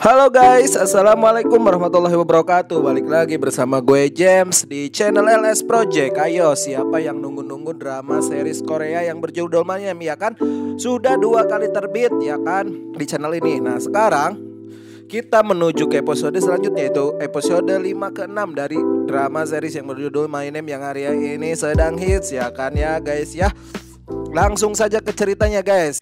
Halo guys, assalamualaikum warahmatullahi wabarakatuh. Balik lagi bersama gue James di channel LS Project. Ayo, siapa yang nunggu-nunggu drama series Korea yang berjudul Mayhem, ya kan? Sudah 2 kali terbit, ya kan, di channel ini. Nah, sekarang kita menuju ke episode selanjutnya, yaitu episode 5 ke 6 dari drama series yang berjudul Mayhem yang hari ini sedang hits, ya kan ya guys ya. Langsung saja ke ceritanya guys.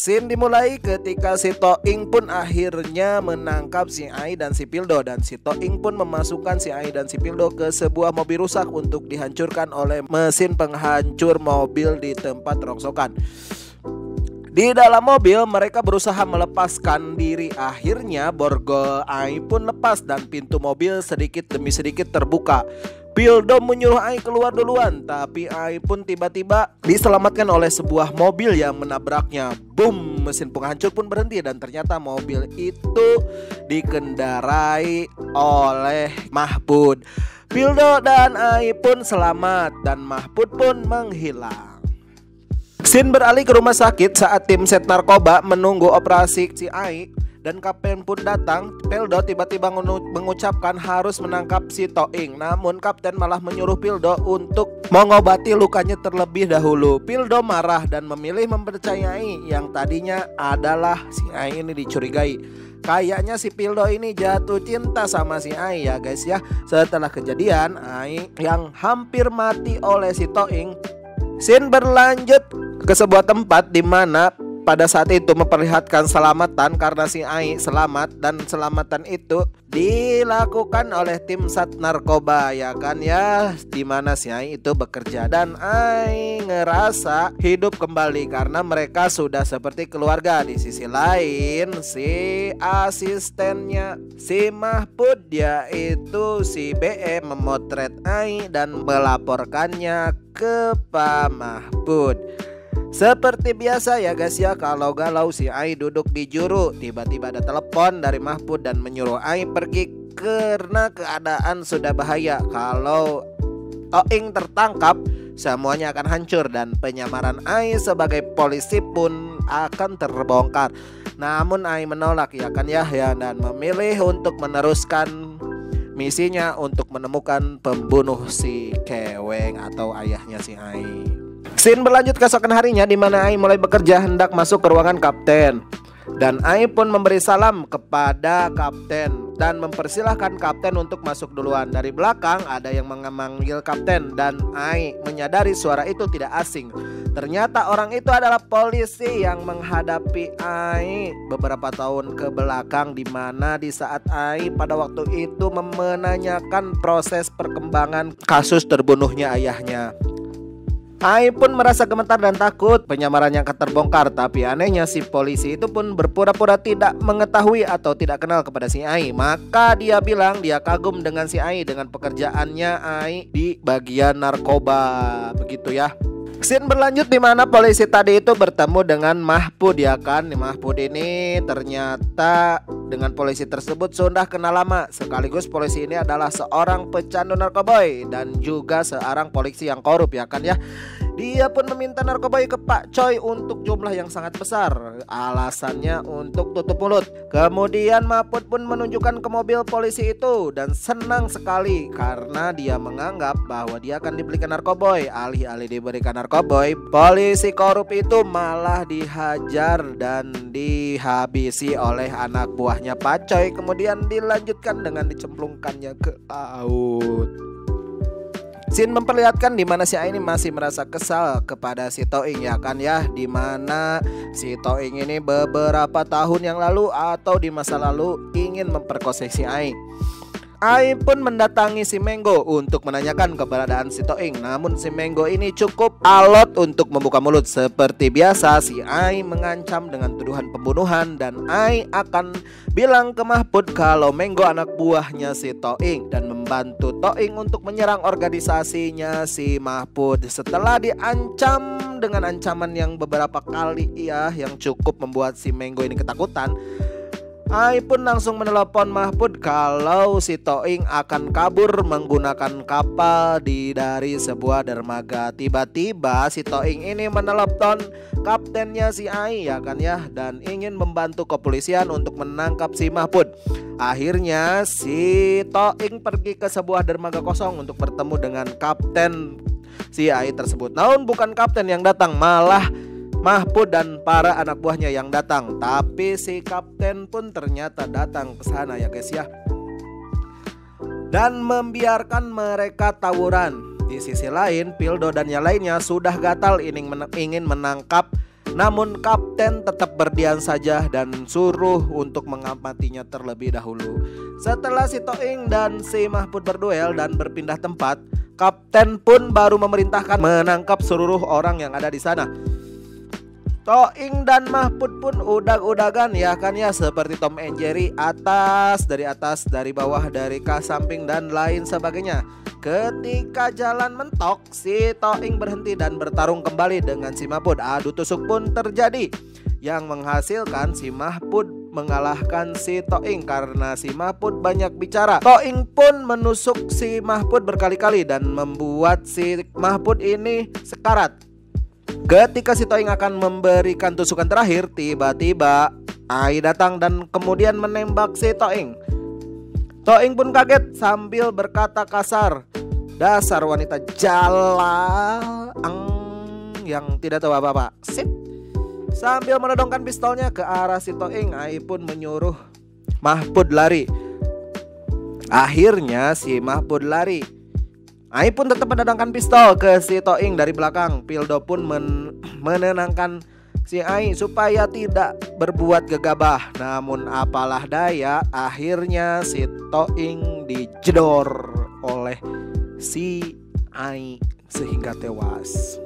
Scene dimulai ketika si Toing pun akhirnya menangkap si Ai dan si Pildo, dan si Toing pun memasukkan si Ai dan si Pildo ke sebuah mobil rusak untuk dihancurkan oleh mesin penghancur mobil di tempat rongsokan. Di dalam mobil mereka berusaha melepaskan diri. Akhirnya borgol Ai pun lepas dan pintu mobil sedikit demi sedikit terbuka. Pildo menyuruh Ai keluar duluan, tapi Ai pun tiba-tiba diselamatkan oleh sebuah mobil yang menabraknya. Boom, mesin penghancur pun berhenti dan ternyata mobil itu dikendarai oleh Mahpud. Pildo dan Ai pun selamat dan Mahpud pun menghilang. Scene beralih ke rumah sakit saat tim set narkoba menunggu operasi si Ai dan kapten pun datang. Pildo tiba-tiba mengucapkan harus menangkap si Toing. Namun kapten malah menyuruh Pildo untuk mengobati lukanya terlebih dahulu. Pildo marah dan memilih mempercayai yang tadinya adalah si Ai ini dicurigai. Kayaknya si Pildo ini jatuh cinta sama si Ai ya guys ya. Setelah kejadian Ai yang hampir mati oleh si Toing, scene berlanjut ke sebuah tempat di mana pada saat itu memperlihatkan selamatan karena si Ai selamat, dan selamatan itu dilakukan oleh tim sat narkoba ya kan ya, dimana si Ai itu bekerja dan Ai ngerasa hidup kembali karena mereka sudah seperti keluarga. Di sisi lain si asistennya si Mahpud yaitu si BE memotret Ai dan melaporkannya ke Pak Mahpud. Seperti biasa ya guys ya, kalau galau si Ai duduk di juru, tiba-tiba ada telepon dari Mahpud dan menyuruh Ai pergi karena keadaan sudah bahaya. Kalau Toing tertangkap, semuanya akan hancur dan penyamaran Ai sebagai polisi pun akan terbongkar. Namun Ai menolak ya kan ya, dan memilih untuk meneruskan misinya untuk menemukan pembunuh si Keweng atau ayahnya si Ai. Scene berlanjut keesokan harinya di mana Ai mulai bekerja hendak masuk ke ruangan kapten. Dan Ai pun memberi salam kepada kapten dan mempersilahkan kapten untuk masuk duluan. Dari belakang ada yang memanggil kapten dan Ai menyadari suara itu tidak asing. Ternyata orang itu adalah polisi yang menghadapi Ai beberapa tahun ke belakang, di mana di saat Ai pada waktu itu menanyakan proses perkembangan kasus terbunuhnya ayahnya. Ai pun merasa gemetar dan takut penyamarannya akan terbongkar. Tapi anehnya si polisi itu pun berpura-pura tidak mengetahui atau tidak kenal kepada si Ai. Maka dia bilang dia kagum dengan si Ai dengan pekerjaannya Ai di bagian narkoba, begitu ya. Scene berlanjut di mana polisi tadi itu bertemu dengan Mahpud ya kan. Mahpud ini ternyata dengan polisi tersebut sudah kenal lama. Sekaligus polisi ini adalah seorang pecandu narkoboy dan juga seorang polisi yang korup ya kan ya. Dia pun meminta narkoboy ke Pak Choi untuk jumlah yang sangat besar. Alasannya untuk tutup mulut. Kemudian Mahpud pun menunjukkan ke mobil polisi itu dan senang sekali karena dia menganggap bahwa dia akan dibelikan narkoboy. Alih-alih diberikan narkoboy, polisi korup itu malah dihajar dan dihabisi oleh anak buahnya Pak Choi. Kemudian dilanjutkan dengan dicemplungkannya ke laut. Scene memperlihatkan di mana si Ai ini masih merasa kesal kepada si Toing ya kan ya, di mana si Toing ini beberapa tahun yang lalu atau di masa lalu ingin memperkosa si Ai. Ai pun mendatangi si Menggo untuk menanyakan keberadaan si Toing. Namun si Menggo ini cukup alot untuk membuka mulut. Seperti biasa si Ai mengancam dengan tuduhan pembunuhan dan Ai akan bilang ke Mahpud kalau Menggo anak buahnya si Toing dan membantu Toing untuk menyerang organisasinya si Mahpud. Setelah diancam dengan ancaman yang beberapa kali ya, yang cukup membuat si Menggo ini ketakutan, Ai pun langsung menelepon Mahpud kalau si Toing akan kabur menggunakan kapal dari sebuah dermaga. Tiba-tiba si Toing ini menelepon kaptennya si Ai ya kan ya, dan ingin membantu kepolisian untuk menangkap si Mahpud. Akhirnya si Toing pergi ke sebuah dermaga kosong untuk bertemu dengan kapten si Ai tersebut. Namun bukan kapten yang datang, malah Mahpud dan para anak buahnya yang datang. Tapi si kapten pun ternyata datang ke sana ya guys ya, dan membiarkan mereka tawuran. Di sisi lain, Pildo dan yang lainnya sudah gatal ingin menangkap, namun kapten tetap berdiam saja dan suruh untuk mengamatinya terlebih dahulu. Setelah si Toing dan si Mahpud berduel dan berpindah tempat, kapten pun baru memerintahkan menangkap seluruh orang yang ada di sana. Toing dan Mahpud pun udag-udagan ya kan ya, seperti Tom and Jerry, atas, dari bawah, dari ke samping dan lain sebagainya. Ketika jalan mentok, si Toing berhenti dan bertarung kembali dengan si Mahpud. Adu tusuk pun terjadi yang menghasilkan si Mahpud mengalahkan si Toing karena si Mahpud banyak bicara. Toing pun menusuk si Mahpud berkali-kali dan membuat si Mahpud ini sekarat. Ketika si Toing akan memberikan tusukan terakhir, tiba-tiba Ai datang dan kemudian menembak si Toing. Toing pun kaget sambil berkata kasar, "Dasar wanita jalang yang tidak tahu apa-apa." Sip. Sambil menodongkan pistolnya ke arah si Toing, Ai pun menyuruh Mahpud lari. Akhirnya si Mahpud lari. Ai pun tetap menodongkan pistol ke si Toing dari belakang. Pildo pun menenangkan si Ai supaya tidak berbuat gegabah. Namun apalah daya, akhirnya si Toing dijedor oleh si Ai sehingga tewas.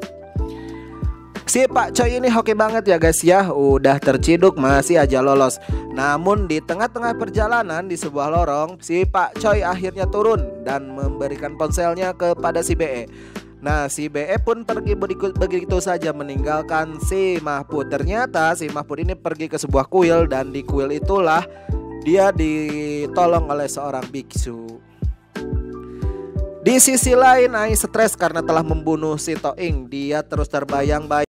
Si Pak Coy ini hoki banget ya guys ya, udah terciduk masih aja lolos. Namun di tengah-tengah perjalanan di sebuah lorong, si Pak Coy akhirnya turun dan memberikan ponselnya kepada si BE. Nah, si BE pun pergi begitu saja meninggalkan si Mahpud. Ternyata si Mahpud ini pergi ke sebuah kuil, dan di kuil itulah dia ditolong oleh seorang biksu. Di sisi lain, Ai stres karena telah membunuh si Toing. Dia terus terbayang-bayang.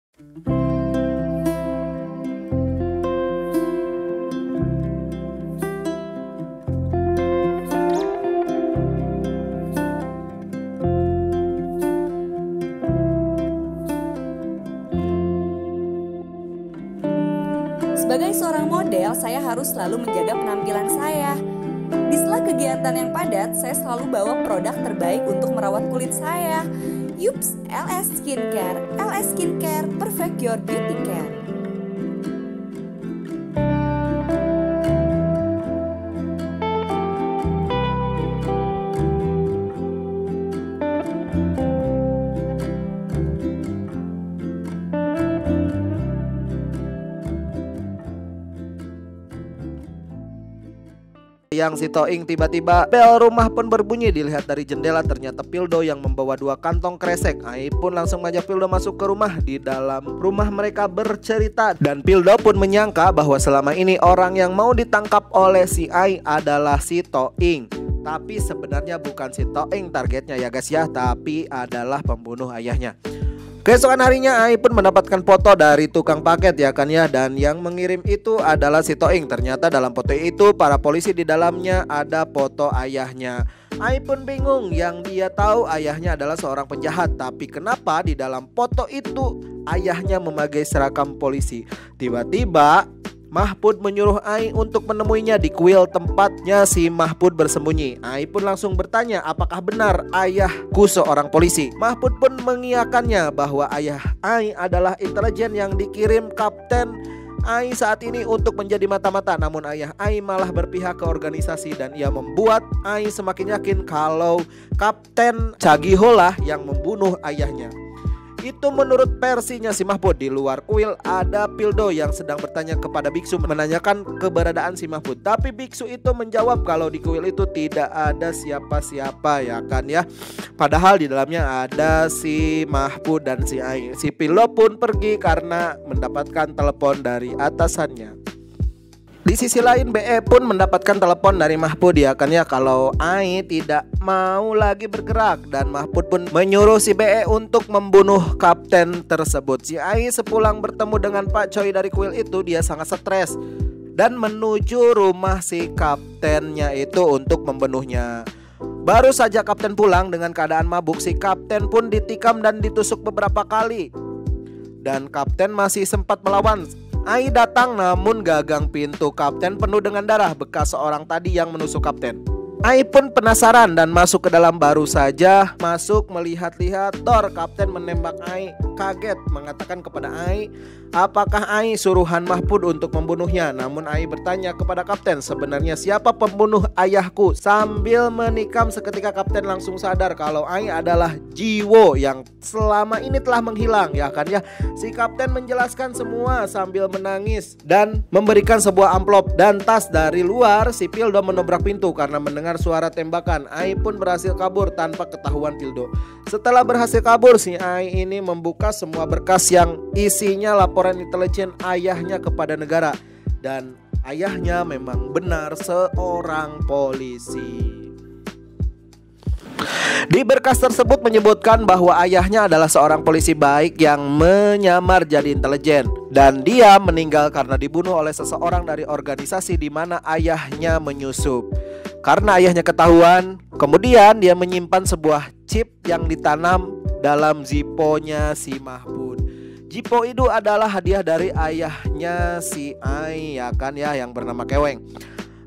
Sebagai seorang model, saya harus selalu menjaga penampilan saya. Di sela kegiatan yang padat, saya selalu bawa produk terbaik untuk merawat kulit saya. Yups, LS Skincare. LS Skincare, perfect your beauty care. Yang si Toing tiba-tiba bel rumah pun berbunyi. Dilihat dari jendela, ternyata Pildo yang membawa 2 kantong kresek. Ai pun langsung mengajak Pildo masuk ke rumah. Di dalam rumah mereka bercerita, dan Pildo pun menyangka bahwa selama ini orang yang mau ditangkap oleh si Ai adalah si Toing. Tapi sebenarnya bukan si Toing targetnya ya guys ya, tapi adalah pembunuh ayahnya. Keesokan harinya Ai pun mendapatkan foto dari tukang paket ya kan ya, dan yang mengirim itu adalah si Toing. Ternyata dalam foto itu para polisi di dalamnya ada foto ayahnya. Ai pun bingung, yang dia tahu ayahnya adalah seorang penjahat, tapi kenapa di dalam foto itu ayahnya memakai seragam polisi. Tiba-tiba Mahpud menyuruh Ai untuk menemuinya di kuil tempatnya si Mahpud bersembunyi. Ai pun langsung bertanya apakah benar ayahku seorang polisi. Mahpud pun mengiyakannya bahwa ayah Ai adalah intelijen yang dikirim Kapten Ai saat ini untuk menjadi mata-mata. Namun ayah Ai malah berpihak ke organisasi, dan ia membuat Ai semakin yakin kalau Kapten Cagiho lah yang membunuh ayahnya. Itu menurut versinya si Mahpud. Di luar kuil ada Pildo yang sedang bertanya kepada biksu, menanyakan keberadaan si Mahpud. Tapi biksu itu menjawab kalau di kuil itu tidak ada siapa-siapa ya kan ya. Padahal di dalamnya ada si Mahpud dan si Ai. Si Pildo pun pergi karena mendapatkan telepon dari atasannya. Di sisi lain BE pun mendapatkan telepon dari Mahpud ya kan ya, kalau Ai tidak mau lagi bergerak, dan Mahpud pun menyuruh si BE untuk membunuh kapten tersebut. Si Ai sepulang bertemu dengan Pak Choi dari kuil itu, dia sangat stres dan menuju rumah si kaptennya itu untuk membunuhnya. Baru saja kapten pulang dengan keadaan mabuk, si kapten pun ditikam dan ditusuk beberapa kali. Dan kapten masih sempat melawan. Ai datang namun gagang pintu kapten penuh dengan darah bekas seorang tadi yang menusuk kapten. Ai pun penasaran dan masuk ke dalam. Baru saja masuk melihat-lihat, Thor kapten menembak Ai. Kaget mengatakan kepada Ai, apakah Ai suruhan Mahpud untuk membunuhnya. Namun Ai bertanya kepada kapten, sebenarnya siapa pembunuh ayahku. Sambil menikam seketika kapten langsung sadar kalau Ai adalah Jiwo yang selama ini telah menghilang ya kan ya. Si kapten menjelaskan semua sambil menangis dan memberikan sebuah amplop dan tas. Dari luar si Pildo menobrak pintu karena mendengar suara tembakan. Ai pun berhasil kabur tanpa ketahuan Pildo. Setelah berhasil kabur, si Ai ini membuka semua berkas yang isinya laporan intelijen ayahnya kepada negara. Dan ayahnya memang benar seorang polisi. Di berkas tersebut menyebutkan bahwa ayahnya adalah seorang polisi baik yang menyamar jadi intelijen, dan dia meninggal karena dibunuh oleh seseorang dari organisasi di mana ayahnya menyusup. Karena ayahnya ketahuan, kemudian dia menyimpan sebuah chip yang ditanam dalam Zippo-nya si Mahpud. Zippo itu adalah hadiah dari ayahnya si Ai ya kan ya, yang bernama Keweng.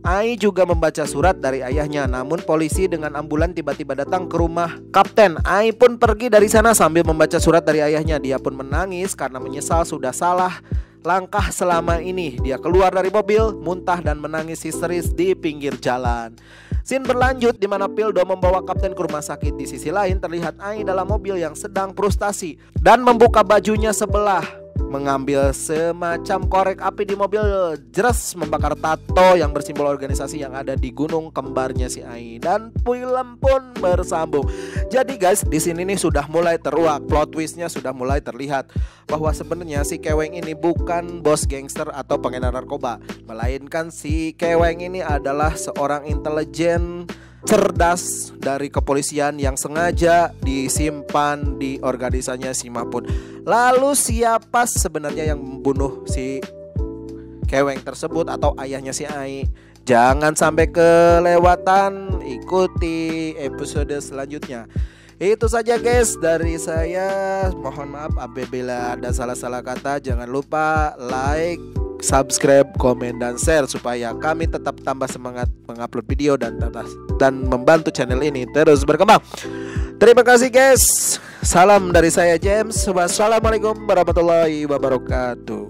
Ai juga membaca surat dari ayahnya, namun polisi dengan ambulan tiba-tiba datang ke rumah kapten. Ai pun pergi dari sana sambil membaca surat dari ayahnya. Dia pun menangis karena menyesal sudah salah langkah selama ini. Dia keluar dari mobil, muntah dan menangis histeris di pinggir jalan. Scene berlanjut di mana Pildo membawa kapten ke rumah sakit. Di sisi lain terlihat Ai dalam mobil yang sedang frustasi dan membuka bajunya sebelah, mengambil semacam korek api di mobil, jeres membakar tato yang bersimbol organisasi yang ada di gunung kembarnya si Ai. Dan film pun bersambung. Jadi guys, di sini nih sudah mulai teruak, plot twistnya sudah mulai terlihat bahwa sebenarnya si Keweng ini bukan bos gangster atau pengedar narkoba, melainkan si Keweng ini adalah seorang intelijen cerdas dari kepolisian yang sengaja disimpan di organisasinya si Mahpud. Lalu siapa sebenarnya yang membunuh si Keweng tersebut atau ayahnya si Ai? Jangan sampai kelewatan, ikuti episode selanjutnya. Itu saja guys dari saya. Mohon maaf apabila ada salah-salah kata. Jangan lupa like, subscribe, komen, dan share supaya kami tetap tambah semangat mengupload video dan membantu channel ini terus berkembang. Terima kasih guys. Salam dari saya James. Wassalamualaikum warahmatullahi wabarakatuh.